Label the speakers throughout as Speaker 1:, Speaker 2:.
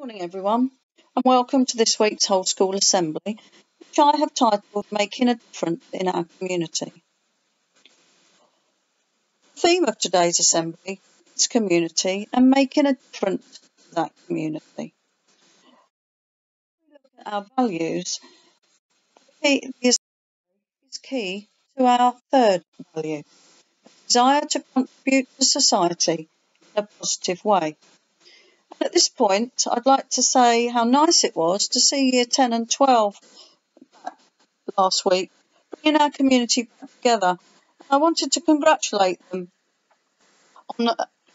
Speaker 1: Morning everyone, and welcome to this week's Whole School Assembly, which I have titled Making a Difference in Our Community. The theme of today's assembly is community and making a difference to that community. Look at our values. The assembly is key to our third value, desire to contribute to society in a positive way. At this point, I'd like to say how nice it was to see Year 10 and 12 last week, bringing our community back together. I wanted to congratulate them on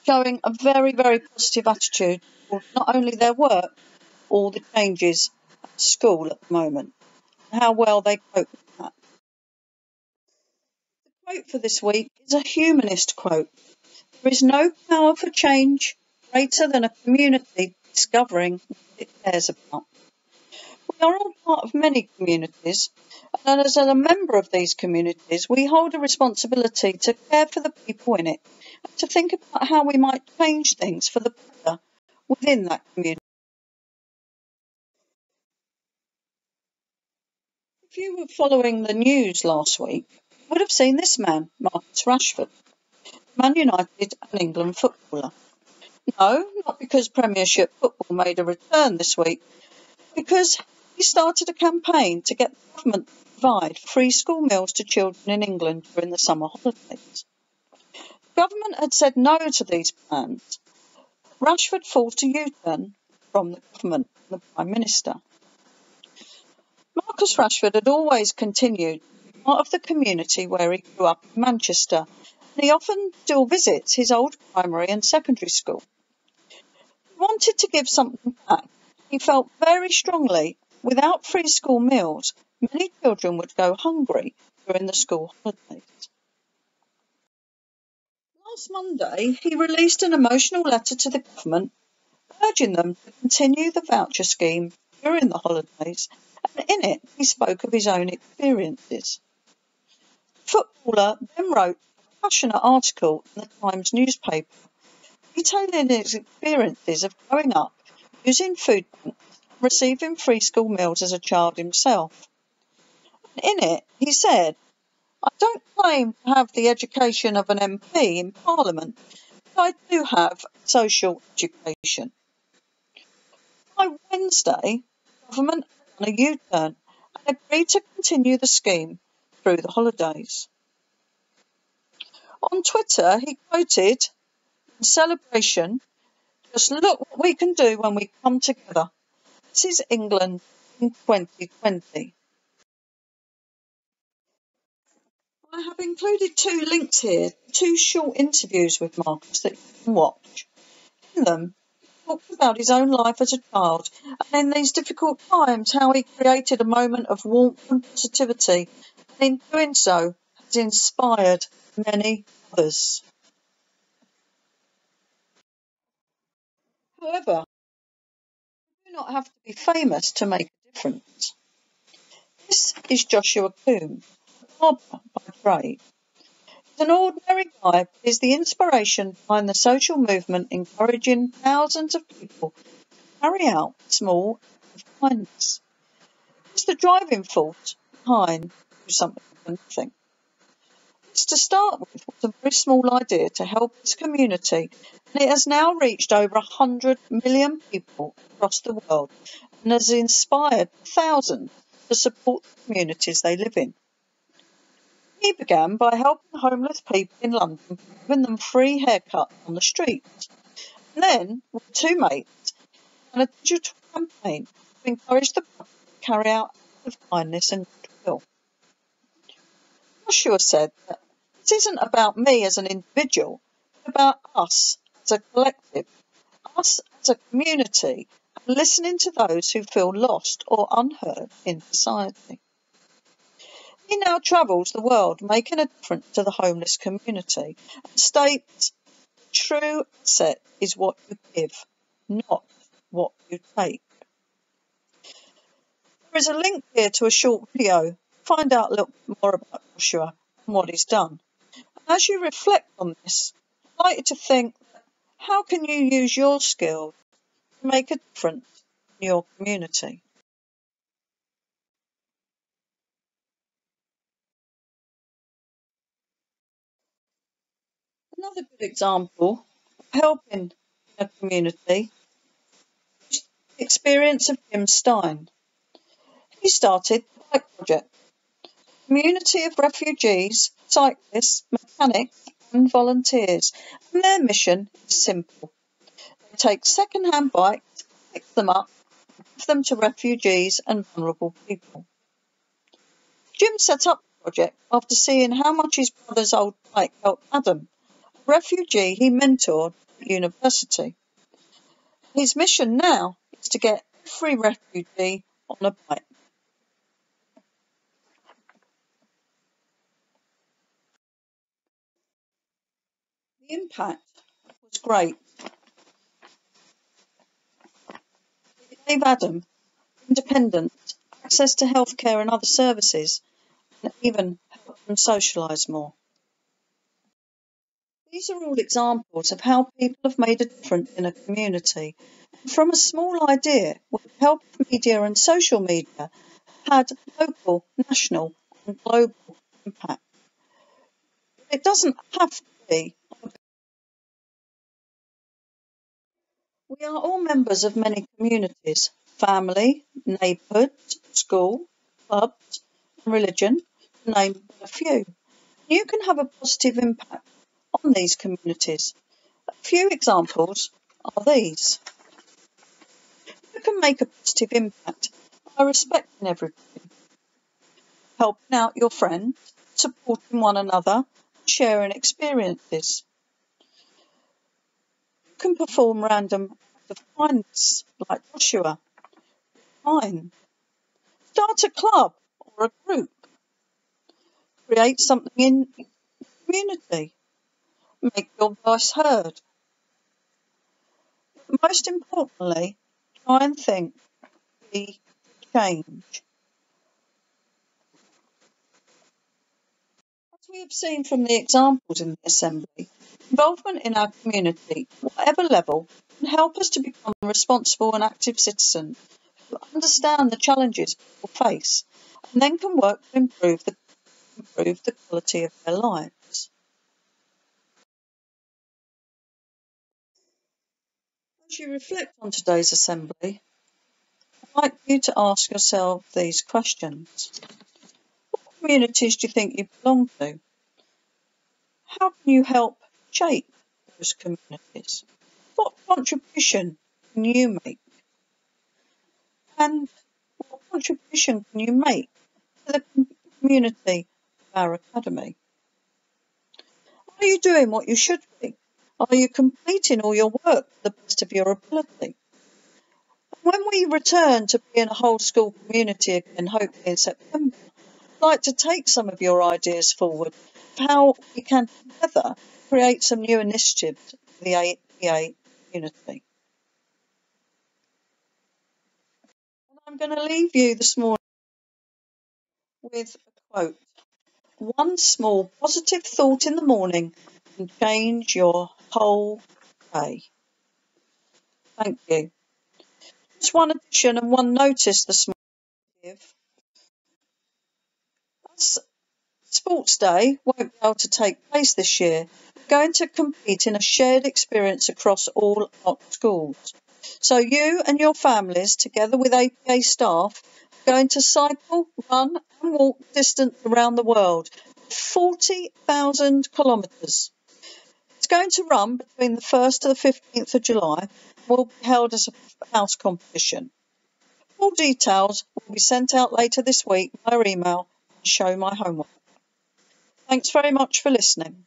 Speaker 1: showing a very, very positive attitude for not only their work, all the changes at school at the moment, and how well they cope with that. The quote for this week is a humanist quote. There is no power for change greater than a community discovering what it cares about. We are all part of many communities, and as a member of these communities, we hold a responsibility to care for the people in it and to think about how we might change things for the better within that community. If you were following the news last week, you would have seen this man, Marcus Rashford, Man United and England footballer. No, not because Premiership football made a return this week, because he started a campaign to get the government to provide free school meals to children in England during the summer holidays. The government had said no to these plans. Rashford forced a U-turn from the government and the Prime Minister. Marcus Rashford had always continued to be part of the community where he grew up in Manchester, and he often still visits his old primary and secondary school. He wanted to give something back. He felt very strongly without free school meals, many children would go hungry during the school holidays. Last Monday, he released an emotional letter to the government urging them to continue the voucher scheme during the holidays, and in it he spoke of his own experiences. The footballer then wrote a passionate article in the Times newspaper detailing his experiences of growing up using food banks, receiving free school meals as a child himself. In it, he said, "I don't claim to have the education of an MP in Parliament, but I do have social education." By Wednesday, the government had done a U-turn and agreed to continue the scheme through the holidays. On Twitter, he quoted, "In celebration, just look what we can do when we come together. This is England in 2020. I have included two links here, two short interviews with Marcus that you can watch. In them, he talks about his own life as a child and in these difficult times how he created a moment of warmth and positivity, and in doing so has inspired many others. However, you do not have to be famous to make a difference. This is Joshua Coombs, a barber by trade. He's an ordinary guy, but is the inspiration behind the social movement encouraging thousands of people to carry out small acts of kindness. It's the driving force behind Do Something for Nothing. It's to start with was a very small idea to help its community, and it has now reached over 100 million people across the world and has inspired thousands to support the communities they live in. He began by helping homeless people in London, giving them free haircuts on the streets. And then, with two mates, and a digital campaign to encourage the public to carry out acts of kindness and goodwill. Joshua said that this isn't about me as an individual, but about us as a collective, us as a community, and listening to those who feel lost or unheard in society. He now travels the world making a difference to the homeless community and states, "True asset is what you give, not what you take." There is a link here to a short video. Find out a little bit more about Joshua and what he's done. And as you reflect on this, I'd like you to think, how can you use your skills to make a difference in your community? Another good example of helping a community is the experience of Jim Stein. He started the Bike Project, a community of refugees, cyclists, mechanics and volunteers, and their mission is simple. They take second-hand bikes, pick them up, and give them to refugees and vulnerable people. Jim set up the project after seeing how much his brother's old bike helped Adam, a refugee he mentored at university. His mission now is to get every refugee on a bike. The impact was great. It gave Adam independence, access to healthcare and other services, and even helped them socialise more. These are all examples of how people have made a difference in a community. From a small idea, with the help of media and social media, had local, national and global impact. It doesn't have to be. We are all members of many communities: family, neighbourhoods, school, clubs, and religion, to name but a few. You can have a positive impact on these communities. A few examples are these. You can make a positive impact by respecting everybody, helping out your friends, supporting one another, and sharing experiences. You can perform random acts of kindness, like Joshua. Fine. Start a club or a group. Create something in the community. Make your voice heard. But most importantly, try and think, be change. As we have seen from the examples in the Assembly, involvement in our community, whatever level, can help us to become responsible and active citizens who understand the challenges people face and then can work to improve the quality of their lives. As you reflect on today's Assembly, I'd like you to ask yourself these questions. What communities do you think you belong to? How can you help shape those communities? What contribution can you make? And what contribution can you make to the community of our Academy? Are you doing what you should be? Are you completing all your work to the best of your ability? When we return to being a whole school community again, hopefully in September, I'd like to take some of your ideas forward of how we can together create some new initiatives for the APA community. And I'm going to leave you this morning with a quote. One small positive thought in the morning can change your whole day. Thank you. Just one addition and one notice this morning. As Sports Day won't be able to take place this year, we're going to compete in a shared experience across all our schools. So you and your families, together with APA staff, are going to cycle, run and walk distance around the world, 40,000 kilometres. It's going to run between the 1st to the 15th of July and will be held as a house competition. Full details will be sent out later this week via email and show my homework. Thanks very much for listening.